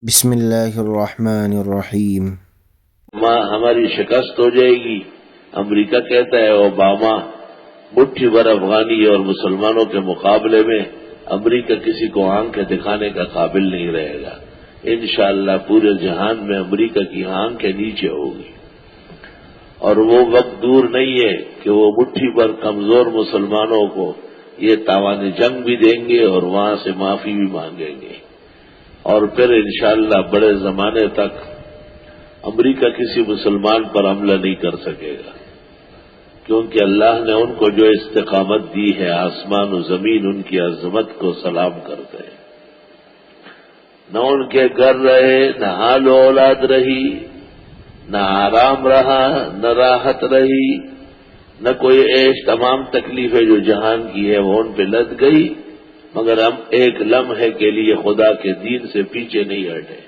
بسم اللہ الرحمن الرحیم۔ ہماری شکست ہو جائے گی۔ امریکہ کہتا ہے اوباما مٹھی بھر افغانی اور مسلمانوں کے مقابلے میں امریکہ کسی کو آنکھیں دکھانے کا قابل نہیں رہے گا۔ انشاءاللہ پورے جہان میں امریکہ کی آنکھیں نیچے ہوگی، اور وہ وقت دور نہیں ہے کہ وہ مٹھی بھر کمزور مسلمانوں کو یہ تاوان جنگ بھی دیں گے اور وہاں سے معافی بھی مانگیں گے، اور پھر انشاءاللہ بڑے زمانے تک امریکہ کسی مسلمان پر حملہ نہیں کر سکے گا، کیونکہ اللہ نے ان کو جو استقامت دی ہے، آسمان و زمین ان کی عظمت کو سلام کرتے ہیں۔ نہ ان کے گھر رہے، نہ حال و اولاد رہی، نہ آرام رہا، نہ راحت رہی، نہ کوئی عیش۔ تمام تکلیفیں جو جہان کی ہے وہ ان پہ لد گئی، مگر ہم ایک لمحے کے لیے خدا کے دین سے پیچھے نہیں ہٹے۔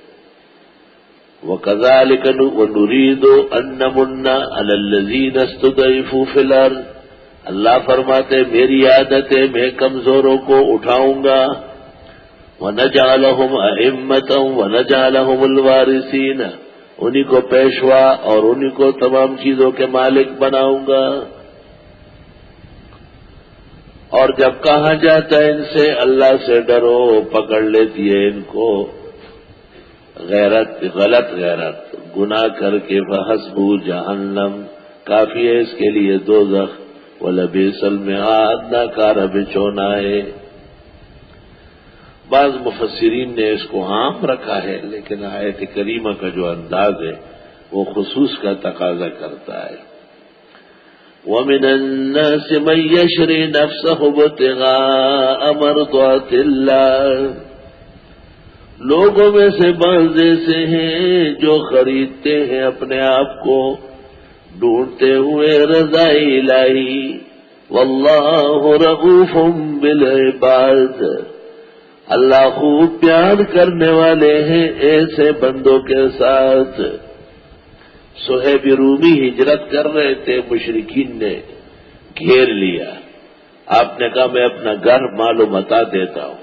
وَكَذَلِكَ وَنُرِيدُ أَن نَّمُنَّ عَلَى الَّذِينَ اسْتُضْعِفُوا فِي الْأَرْضِ۔ اللہ فرماتے میری عادت ہے میں کمزوروں کو اٹھاؤں گا، وَنَجْعَلَهُمْ أَئِمَّةً وَنَجْعَلَهُمُ الْوَارِثِينَ، انہی کو پیشوا اور انہی کو تمام چیزوں کے مالک بناؤں گا۔ اور جب کہا جاتا ہے ان سے اللہ سے ڈرو، پکڑ لیتی ہے ان کو غیرت، غلط غیرت، گناہ کر کے فحسبہ جہنم، کافی ہے اس کے لیے دوزخ، وَلَبِئْسَ الْمِہَادُ، ناکارہ بچھونا ہے۔ بعض مفسرین نے اس کو عام رکھا ہے، لیکن آیت کریمہ کا جو انداز ہے وہ خصوص کا تقاضا کرتا ہے۔ وَمِنَ النَّاسِ مَن يَشْرِي نَفْسَهُ ابْتِغَاءَ مَرْضَاتِ اللَّهِ، لوگوں میں سے بعض ایسے ہیں جو خریدتے ہیں اپنے آپ کو ڈھونڈتے ہوئے رضا الہی، واللہ رؤوف بالعباد، اللہ خوب پیار کرنے والے ہیں ایسے بندوں کے ساتھ۔ صہیب رومی ہجرت کر رہے تھے، مشرکین نے گھیر لیا، آپ نے کہا میں اپنا گھر مال و متاع دیتا ہوں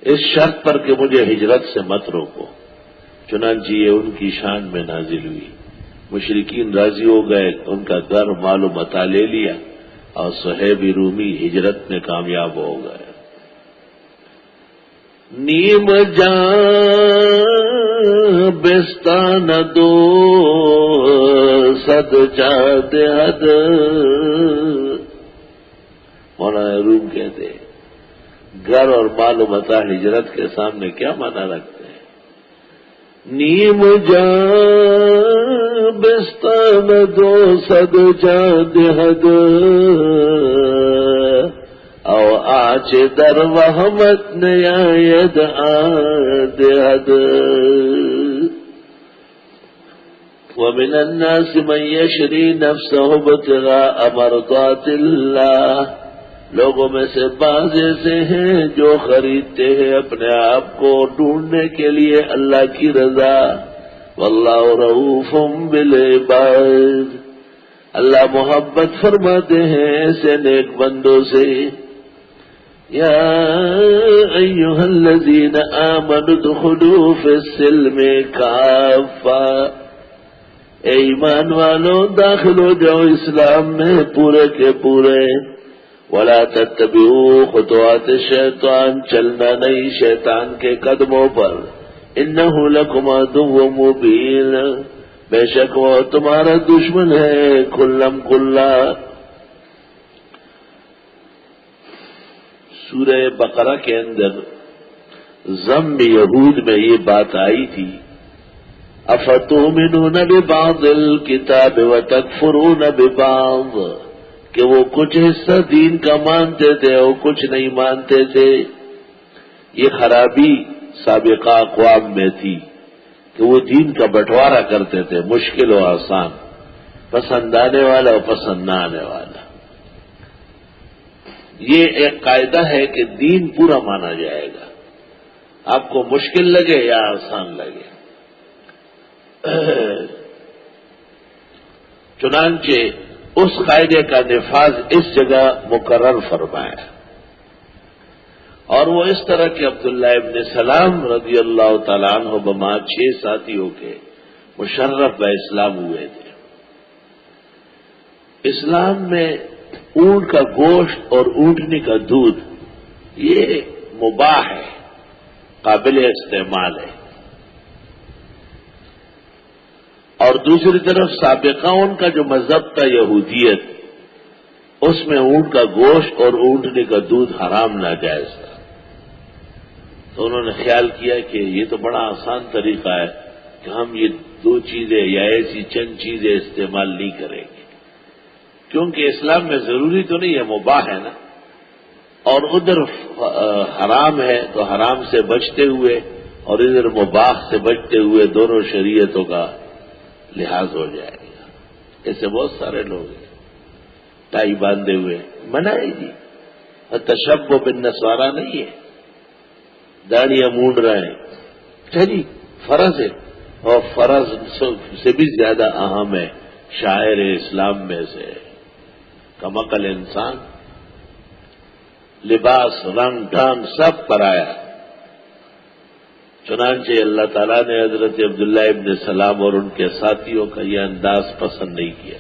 اس شرط پر کہ مجھے ہجرت سے مت روکو، چنانچہ یہ ان کی شان میں نازل ہوئی۔ مشرکین راضی ہو گئے، ان کا گھر مال و متاع لے لیا، اور صہیب رومی ہجرت میں کامیاب ہو گئے۔ نیم جان بستان دو صد جاد حد، مولانا روم کہتے ہیں گھر اور مال و متاع ہجرت کے سامنے کیا معنی رکھتے ہیں؟ نیم جان بستان دو صد جاد حد، او آچ در وحمت نیاید آد حد۔ ومن الناس من یشری نفسه ابتغاء مرضات اللہ، لوگوں میں سے بعض ایسے ہیں جو خریدتے ہیں اپنے آپ کو ڈھونڈنے کے لیے اللہ کی رضا، واللہ رؤوف بالعباد، اللہ محبت فرماتے ہیں ایسے نیک بندوں سے۔ یا ایھا الذین آمنوا ادخلوا فی السلم کافہ، اے ایمان والو داخل ہو جاؤ اسلام میں پورے کے پورے۔ ولا تتبعوا خطوات الشیطان، چلنا نہیں شیطان کے قدموں پر، انہ لکم عدو مبین، بے شک وہ تمہارا دشمن ہے کھلم کھلا۔ سورہ بقرہ کے اندر ذم یہود میں یہ بات آئی تھی، افتؤمنون ببعض الکتاب وتکفرون ببعض، کہ وہ کچھ حصہ دین کا مانتے تھے اور کچھ نہیں مانتے تھے۔ یہ خرابی سابقہ اقوام میں تھی کہ وہ دین کا بٹوارا کرتے تھے، مشکل و آسان، پسند آنے والا اور پسند نہ آنے والا۔ یہ ایک قاعدہ ہے کہ دین پورا مانا جائے گا، آپ کو مشکل لگے یا آسان لگے۔ چنانچہ اس قاعدے کا نفاذ اس جگہ مقرر فرمایا، اور وہ اس طرح کہ عبداللہ ابن سلام رضی اللہ تعالیٰ عنہ بما 6 ساتھیوں کے مشرف و اسلام ہوئے تھے۔ اسلام میں اونٹ کا گوشت اور اونٹنی کا دودھ یہ مباح ہے، قابل استعمال ہے، اور دوسری طرف سابقہ ان کا جو مذہب تھا یہودیت، اس میں اونٹ کا گوشت اور اونٹنی کا دودھ حرام ناجائز تھا۔ تو انہوں نے خیال کیا کہ یہ تو بڑا آسان طریقہ ہے کہ ہم یہ 2 چیزیں یا ایسی چند چیزیں استعمال نہیں کریں گے، کیونکہ اسلام میں ضروری تو نہیں ہے، مباح ہے نا، اور ادھر حرام ہے تو حرام سے بچتے ہوئے اور ادھر مباح سے بچتے ہوئے دونوں شریعتوں کا لحاظ ہو جائے گا۔ ایسے بہت سارے لوگ ہیں ٹائی باندھے ہوئے، منع ہے جی، تشبہ بالنصارہ نہیں ہے، داڑیاں مونڈ رہے ہیں، اچھا جی فرض ہے، اور فرض سے بھی زیادہ اہم ہے، شاعر اسلام میں سے کمعقل انسان، لباس رنگ ڈھنگ سب پرایا، چنانچہ اللہ تعالیٰ نے حضرت عبداللہ ابن سلام اور ان کے ساتھیوں کا یہ انداز پسند نہیں کیا۔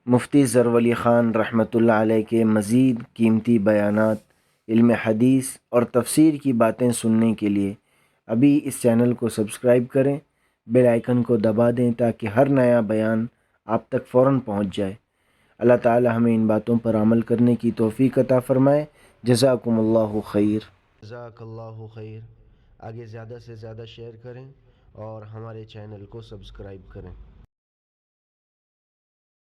مفتی ظفر علی خان رحمۃ اللہ علیہ کے مزید قیمتی بیانات، علم حدیث اور تفسیر کی باتیں سننے کے لیے ابھی اس چینل کو سبسکرائب کریں، بیل آئیکن کو دبا دیں تاکہ ہر نیا بیان آپ تک فوراً پہنچ جائے۔ اللہ تعالی ہمیں ان باتوں پر عمل کرنے کی توفیق عطا فرمائے۔ جزاکم اللہ خیر۔ جزاک اللہ خیر۔ آگے زیادہ سے زیادہ شیئر کریں اور ہمارے چینل کو سبسکرائب کریں۔